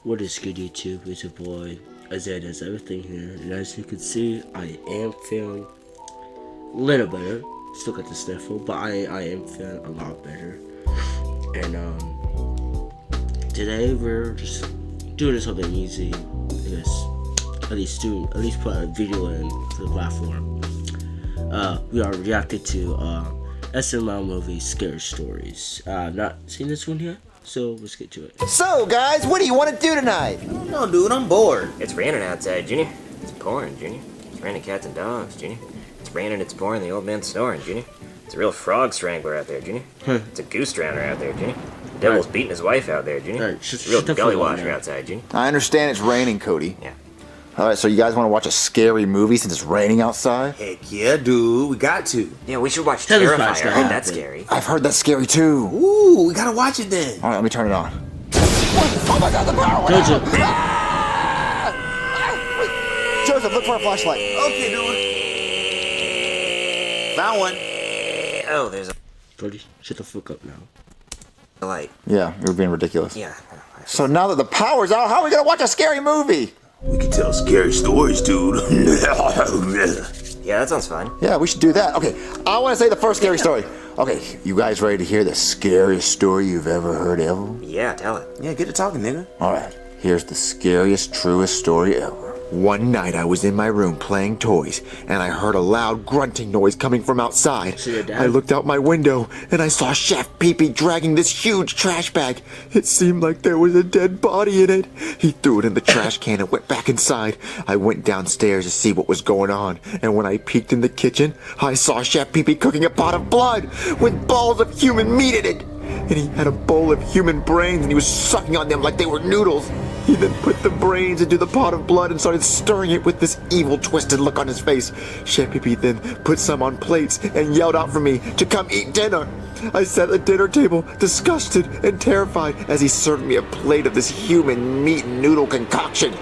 What is good, YouTube? It's your boy Isaiah Does Everything here, and as you can see, I am feeling a little better. Still got the sniffle, but I am feeling a lot better. And today we're just doing something easy. I guess at least put a video in for the platform. We are reacting to SML movie Scary Stories. I've not seen this one yet, so let's get to it. So, guys, what do you want to do tonight? I don't know, dude. I'm bored. It's raining outside, Junior. It's pouring, Junior. It's raining cats and dogs, Junior. It's raining, it's pouring, the old man's snoring, Junior. It's a real frog strangler out there, Junior. It's a goose drowner out there, Junior. The devil's beating his wife out there, Junior. It's a real gully washer outside, Junior. I understand it's raining, Cody. Yeah. All right, so you guys want to watch a scary movie since it's raining outside? Heck yeah, dude. We got to. Yeah, we should watch Tell us Terrifier. about I heard that. that's scary. I've heard that's scary too. Ooh, we gotta watch it then. All right, let me turn it on. Oh my God, the power went Joseph. out. Ah! Wait. Joseph, look for a flashlight. Okay, dude. Found one. Oh, there's Cody, shut the fuck up now. a light. Yeah, you're being ridiculous. Yeah. So now that the power's out, how are we gonna watch a scary movie? We can tell scary stories, dude. Yeah, that sounds fun. Yeah, we should do that. Okay, I want to say the first scary story. Okay, you guys ready to hear the scariest story you've ever heard ever? Yeah, tell it. Yeah, get to talking, nigga. All right, here's the scariest, truest story ever. One night I was in my room playing toys, and I heard a loud grunting noise coming from outside. So your dad? I looked out my window, and I saw Chef Pee-Pee dragging this huge trash bag. It seemed like there was a dead body in it. He threw it in the trash can and went back inside. I went downstairs to see what was going on, and when I peeked in the kitchen, I saw Chef Pee-Pee cooking a pot of blood with balls of human meat in it. And he had a bowl of human brains, and he was sucking on them like they were noodles. He then put the brains into the pot of blood and started stirring it with this evil, twisted look on his face. Chef Pee-Pee then put some on plates and yelled out for me to come eat dinner. I sat at the dinner table, disgusted and terrified, as he served me a plate of this human meat noodle concoction.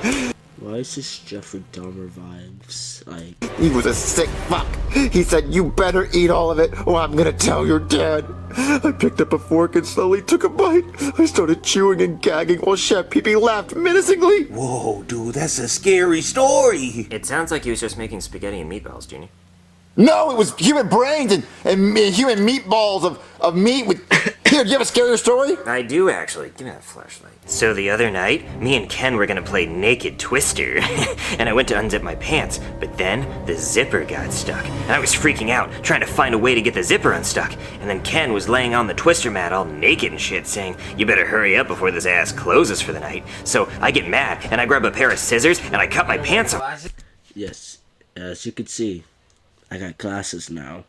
Why is this Jeffrey Dahmer vibes? Like, He was a sick fuck. He said, "You better eat all of it, or I'm gonna tell your dad." I picked up a fork and slowly took a bite. I started chewing and gagging while Chef Pee-Pee laughed menacingly. Whoa, dude, that's a scary story. It sounds like he was just making spaghetti and meatballs, Junior. No, it was human brains and human meatballs of meat with... Here, do you have a scarier story? I do, actually. Give me that flashlight. So the other night, me and Ken were gonna play Naked Twister, and I went to unzip my pants, but then the zipper got stuck. And I was freaking out, trying to find a way to get the zipper unstuck. And then Ken was laying on the twister mat all naked and shit, saying, "You better hurry up before this ass closes for the night." So I get mad, and I grab a pair of scissors, and I cut my pants off. yes, as you can see, I got glasses now.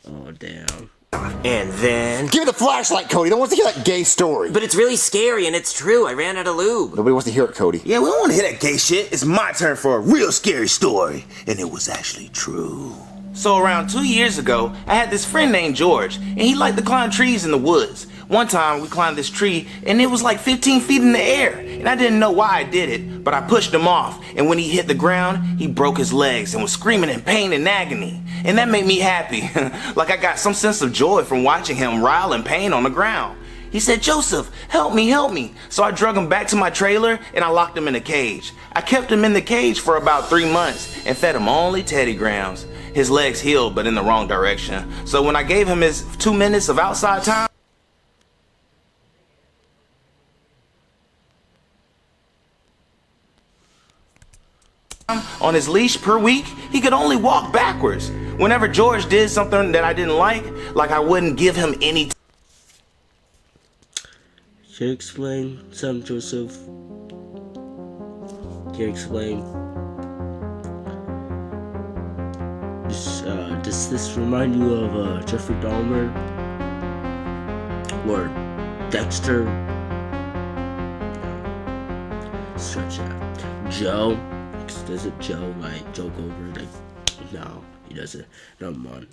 Oh, damn. And then... Give me the flashlight, Cody. No one wants to hear that gay story. But it's really scary, and it's true. I ran out of lube. Nobody wants to hear it, Cody. Yeah, we don't want to hear that gay shit. It's my turn for a real scary story. And it was actually true. So around 2 years ago, I had this friend named George, and he liked to climb trees in the woods. One time, we climbed this tree, and it was like 15 feet in the air. And I didn't know why I did it, but I pushed him off. And when he hit the ground, he broke his legs and was screaming in pain and agony. And that made me happy. Like I got some sense of joy from watching him writhe in pain on the ground. He said, "Joseph, help me, help me." So I drug him back to my trailer and I locked him in a cage. I kept him in the cage for about 3 months and fed him only Teddy Grahams. His legs healed, but in the wrong direction. So when I gave him his 2 minutes of outside time, on his leash per week, he could only walk backwards. Whenever George did something that I didn't like I wouldn't give him any Can you explain something, Joseph? Can you explain? Does this remind you of Jeffrey Dahmer? Or Dexter? Stretch that. Joe? Does it Joe like joke over? Like, no, he doesn't. No, man.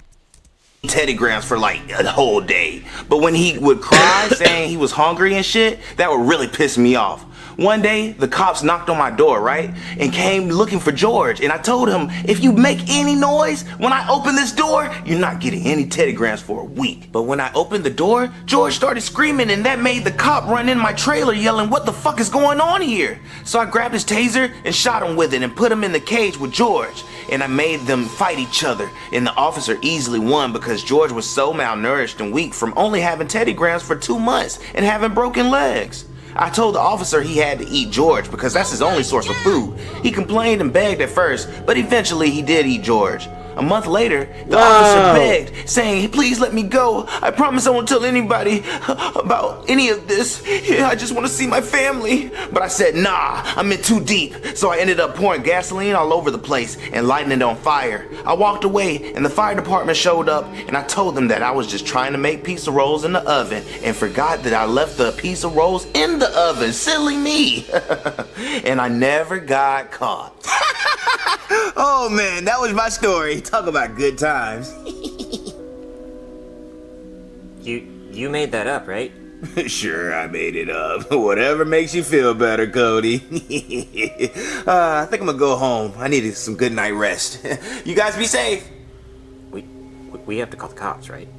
Teddy Grahams for like a whole day. But when he would cry saying he was hungry and shit, that would really piss me off. One day, the cops knocked on my door, right? And came looking for George. And I told him, if you make any noise when I open this door, you're not getting any Teddy Grahams for a week. But when I opened the door, George started screaming, and that made the cop run in my trailer yelling, what the fuck is going on here? So I grabbed his taser and shot him with it and put him in the cage with George. And I made them fight each other. And the officer easily won because George was so malnourished and weak from only having Teddy Grahams for 2 months and having broken legs. I told the officer he had to eat George because that's his only source of food. He complained and begged at first, but eventually he did eat George. A month later, the officer begged, saying, please let me go. I promise I won't tell anybody about any of this. I just want to see my family. But I said, nah, I'm in too deep. So I ended up pouring gasoline all over the place and lighting it on fire. I walked away and the fire department showed up and I told them that I was just trying to make pizza rolls in the oven and forgot that I left the pizza rolls in the oven. Silly me. And I never got caught. Oh man, that was my story. Talk about good times. You made that up, right? Sure, I made it up. Whatever makes you feel better, Cody. I think I'm gonna go home. I needed some good night rest. You guys be safe. We have to call the cops, right?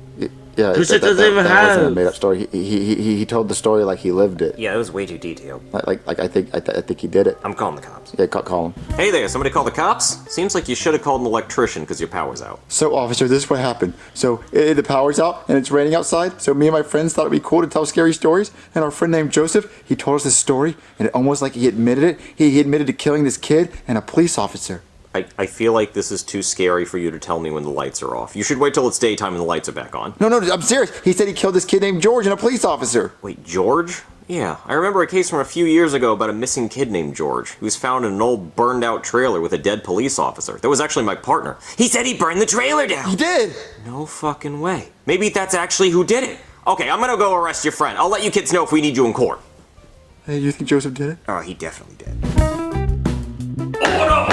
Yeah, Who said doesn't even that have? wasn't a made up story. He told the story like he lived it. Yeah, it was way too detailed. Like I think he did it. I'm calling the cops. Yeah, call him. Hey there, somebody call the cops? Seems like you should have called an electrician because your power's out. So, officer, this is what happened. So, the power's out and it's raining outside. So, me and my friends thought it'd be cool to tell scary stories. And our friend named Joseph, he told us this story, and it almost like he admitted it. He admitted to killing this kid and a police officer. I feel like this is too scary for you to tell me when the lights are off. You should wait till it's daytime and the lights are back on. No, I'm serious. He said he killed this kid named George and a police officer. Wait, George? Yeah, I remember a case from a few years ago about a missing kid named George, who was found in an old burned out trailer with a dead police officer. That was actually my partner. He said he burned the trailer down! He did! No fucking way. Maybe that's actually who did it. Okay, I'm gonna go arrest your friend. I'll let you kids know if we need you in court. Hey, you think Joseph did it? Oh, he definitely did. Order!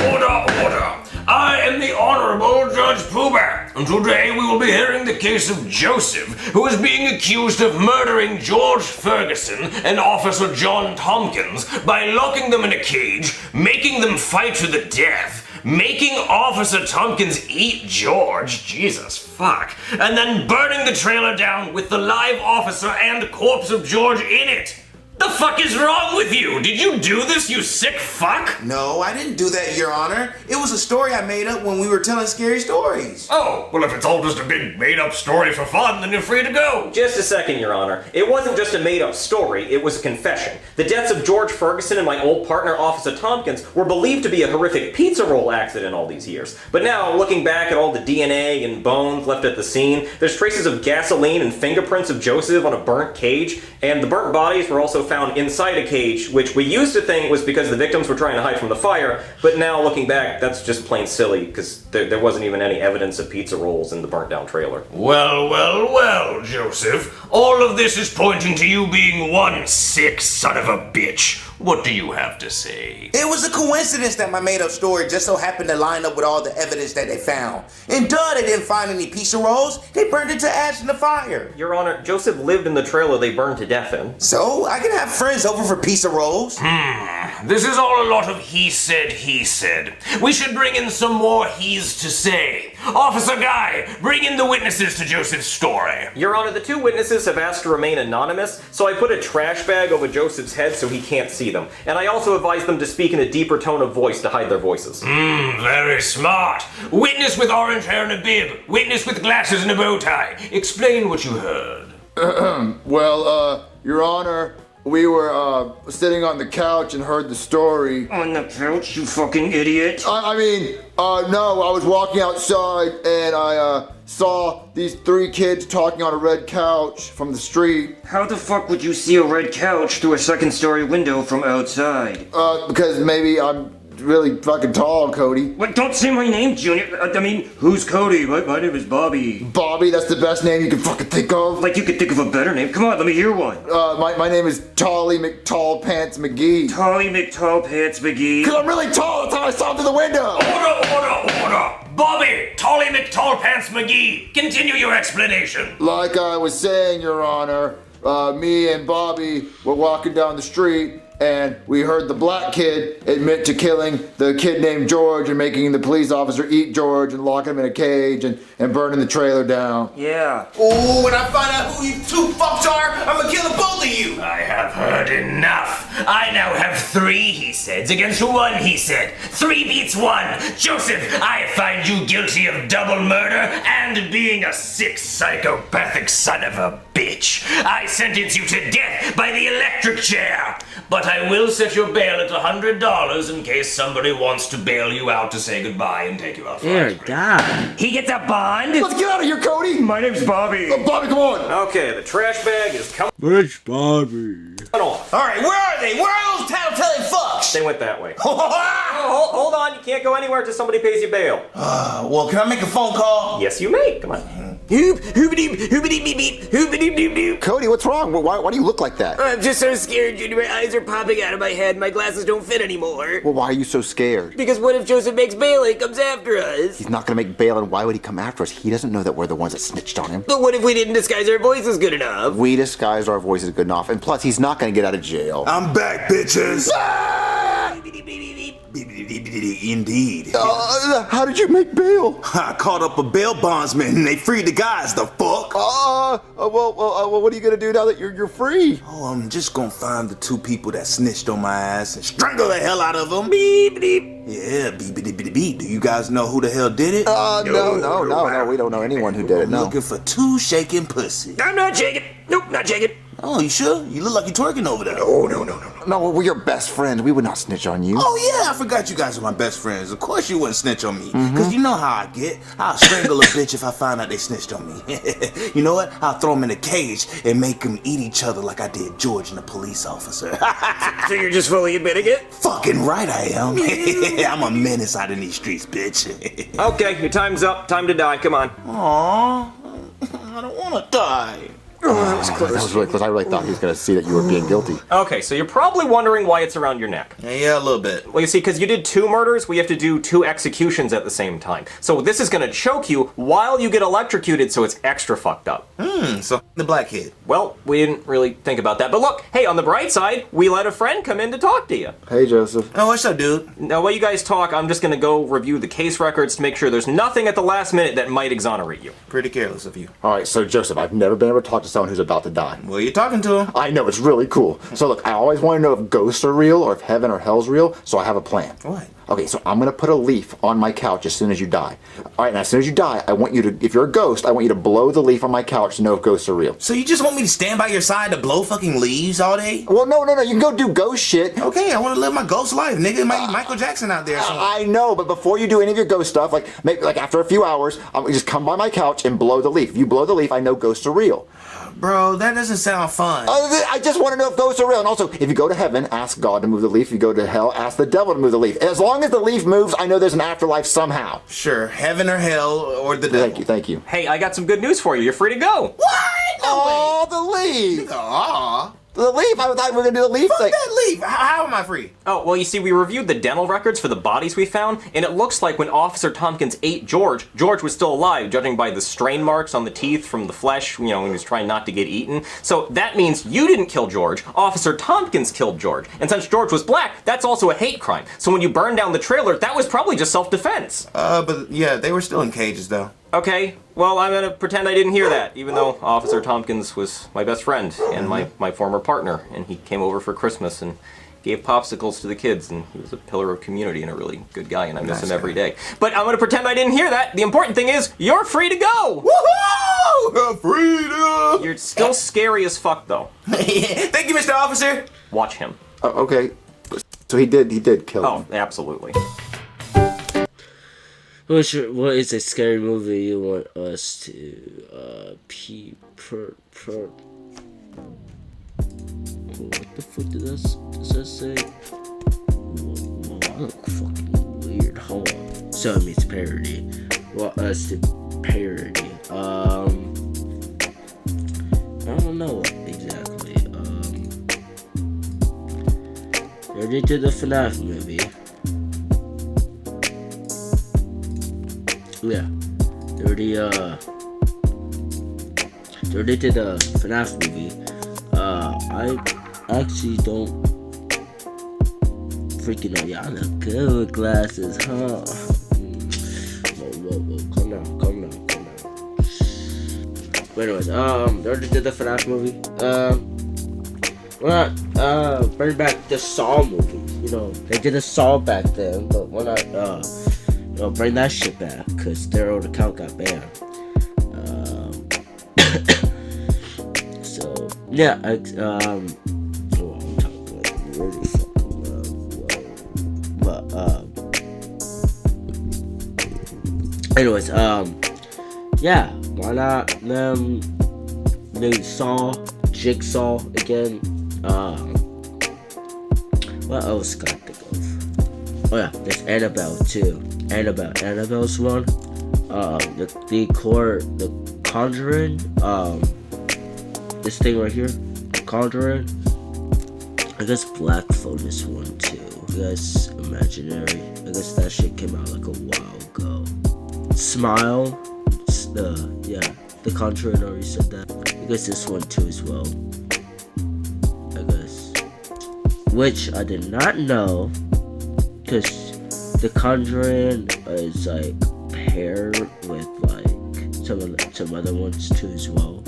I am the Honorable Judge Poohbear, and today we will be hearing the case of Joseph, who is being accused of murdering George Ferguson and Officer John Tompkins by locking them in a cage, making them fight to the death, making Officer Tompkins eat George, Jesus fuck, and then burning the trailer down with the live officer and corpse of George in it. The fuck is wrong with you? Did you do this, you sick fuck? No, I didn't do that, Your Honor. It was a story I made up when we were telling scary stories. Oh, well if it's all just a big made-up story for fun, then you're free to go. Just a second, Your Honor. It wasn't just a made-up story, it was a confession. The deaths of George Ferguson and my old partner, Officer Tompkins, were believed to be a horrific pizza roll accident all these years. But now, looking back at all the DNA and bones left at the scene, there's traces of gasoline and fingerprints of Joseph on a burnt cage, and the burnt bodies were also found inside a cage, which we used to think was because the victims were trying to hide from the fire, but now looking back, that's just plain silly, because there wasn't even any evidence of pizza rolls in the burnt down trailer. Well, Joseph. All of this is pointing to you being one sick son of a bitch. What do you have to say? It was a coincidence that my made-up story just so happened to line up with all the evidence that they found. And duh, they didn't find any pizza rolls. They burned it to ash in the fire. Your Honor, Joseph lived in the trailer they burned to death in. So, I can have friends over for pizza rolls. This is all a lot of he said. We should bring in some more he's to say. Officer Guy, bring in the witnesses to Joseph's story. Your Honor, the two witnesses have asked to remain anonymous, so I put a trash bag over Joseph's head so he can't see them. And I also advised them to speak in a deeper tone of voice to hide their voices. Very smart. Witness with orange hair and a bib. Witness with glasses and a bow tie. Explain what you heard. Well, Your Honor, we were sitting on the couch and heard the story. On the couch, you fucking idiot. No, I was walking outside and I saw these 3 kids talking on a red couch from the street. How the fuck would you see a red couch through a second-story window from outside? Because maybe I'm really fucking tall, Cody. Wait, don't say my name, Junior. Who's Cody? My name is Bobby. Bobby, that's the best name you can fucking think of. Like you could think of a better name. Come on, let me hear one. My name is Tolly McTallpants McGee. Tolly McTallpants McGee. Cause I'm really tall, that's how I saw through the window. Order! Bobby, Tolly McTallpants McGee, continue your explanation. Like I was saying, Your Honor, me and Bobby were walking down the street, and we heard the black kid admit to killing the kid named George and making the police officer eat George and lock him in a cage and burning the trailer down. Yeah. Ooh, when I find out who you two fucks are, I'm gonna kill the both of you. I have heard enough. I now have 3 he said against 1 he said. 3 beats 1. Joseph, I find you guilty of double murder and being a sick psychopathic son of a bitch. I sentence you to death by the electric chair. But I will set your bail at $100 in case somebody wants to bail you out to say goodbye and take you out for Dear ice cream. God. He gets a bond? Let's get out of here, Cody! My name's Bobby. Bobby, come on! Okay, the trash bag is coming Rich Bobby. off. All right, where are they? Where are those tattletale fucks? They went that way. Hold on, you can't go anywhere until somebody pays you bail. Well, can I make a phone call? Yes, you may. Come on. Hoop, hoopity, hoopity, beep, beep, hoopity, doop, doop. Cody, what's wrong? Why do you look like that? I'm just so scared, Junior. My eyes are popping out of my head. My glasses don't fit anymore. Well, why are you so scared? Because what if Joseph makes bail and comes after us? He's not gonna make bail, and why would he come after us? He doesn't know that we're the ones that snitched on him. But what if we didn't disguise our voices good enough? We disguised our voices good enough, and plus, he's not gonna get out of jail. I'm back, bitches. Indeed. How did you make bail? I called up a bail bondsman and they freed the guys, the fuck. Well, what are you gonna do now that you're free? Oh, I'm just gonna find the 2 people that snitched on my ass and strangle the hell out of them. Beep, beep. Yeah, beep. Do you guys know who the hell did it? No, we don't know anyone who did it, I'm no. looking for 2 shaking pussy. I'm not shaking. Nope, not shaking. Oh, you sure? You look like you're twerking over there. Oh, no. No, we're your best friends. We would not snitch on you. Oh, yeah, I forgot you guys are my best friends. Of course you wouldn't snitch on me. Because you know how I get. I'll strangle a bitch if I find out they snitched on me. You know what? I'll throw them in a cage and make them eat each other like I did George and the police officer. So you're just fully admitting it? Fucking right I am. I'm a menace out in these streets, bitch. Okay, your time's up. Time to die. Come on. Aww, I don't want to die. That was really close. I really thought he was gonna see that you were being guilty. Okay, so you're probably wondering why it's around your neck. Yeah, a little bit. Well, you see, because you did 2 murders, we have to do 2 executions at the same time. So this is gonna choke you while you get electrocuted, so it's extra fucked up. So the black kid. Well, we didn't really think about that. But look, hey, on the bright side, we let a friend come in to talk to you. Hey, Joseph. Oh, what's up, dude? Now, while you guys talk, I'm just gonna go review the case records to make sure there's nothing at the last minute that might exonerate you. Pretty careless of you. All right, so Joseph, I've never been able to talk to someone who's about to die. Well, you're talking to him. I know, it's really cool. So look, I always want to know if ghosts are real or if heaven or hell's real, so I have a plan. What? Okay, so I'm gonna put a leaf on my couch as soon as you die. All right, and as soon as you die, I want you to, if you're a ghost, I want you to blow the leaf on my couch to know if ghosts are real. So you just want me to stand by your side to blow fucking leaves all day? Well, no, you can go do ghost shit. Okay, I want to live my ghost life, nigga. It might be Michael Jackson out there. I know, but before you do any of your ghost stuff, like maybe like after a few hours, just come by my couch and blow the leaf. If you blow the leaf, I know ghosts are real. Bro, that doesn't sound fun. I just want to know if ghosts are real. And also, if you go to heaven, ask God to move the leaf. If you go to hell, ask the devil to move the leaf. As long as the leaf moves, I know there's an afterlife somehow. Sure, heaven or hell or the devil. Thank you. Hey, I got some good news for you. You're free to go. What? Oh, the leaf! Aw. The leaf! I thought we were gonna do the leaf Fuck thing. that leaf. How am I free? Oh, well, you see, we reviewed the dental records for the bodies we found, and it looks like when Officer Tompkins ate George, George was still alive, judging by the strain marks on the teeth from the flesh, when he was trying not to get eaten. So that means you didn't kill George, Officer Tompkins killed George. And since George was black, that's also a hate crime. So when you burned down the trailer, that was probably just self-defense. But yeah, they were still in cages though. Okay, well, I'm gonna pretend I didn't hear that, even though Officer Tompkins was my best friend and my former partner, and he came over for Christmas and gave popsicles to the kids, and he was a pillar of community and a really good guy, and I miss him every day. But I'm gonna pretend I didn't hear that. The important thing is, you're free to go! Woohoo! Freedom! You're still scary as fuck, though. Thank you, Mr. Officer. Watch him. Okay. So he did kill him. Oh, absolutely. What is a scary movie you want us to what the fuck does that say? Whoa, I look fucking weird. Hold on. So it means parody. Want us to parody. I don't know exactly. They already did the FNAF movie. Yeah, they already did a FNAF movie. I actually don't freaking know. Y'all look good with glasses, huh? Whoa, calm down. But anyways, they already did the FNAF movie. We're not bring back the Saw movie. You know, they did a Saw back then, but we're not bring that shit back because their old account got banned. So yeah, I'm talking like really fucking low. But anyways, yeah, why not them? They saw Jigsaw again. What else can I think of? Oh yeah, there's Annabelle too. Annabelle's one. The Conjuring. This thing right here, the Conjuring. I guess Black Phone is one too. I guess Imaginary. I guess that shit came out like a while ago. Smile. The Conjuring already said that. I guess this one too as well. I guess. Which I did not know, because the Conjuring is like paired with like some other ones too as well.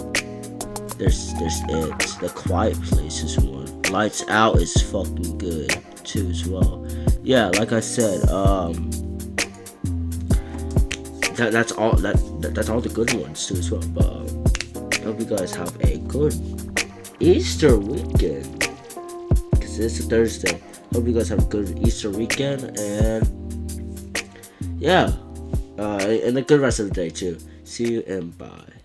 There's it. The Quiet Place is one. Lights Out is fucking good too as well. Yeah, like I said, that's all the good ones too as well. But I hope you guys have a good Easter weekend, because it's a Thursday. Hope you guys have a good Easter weekend, and yeah, and a good rest of the day too. See you and bye.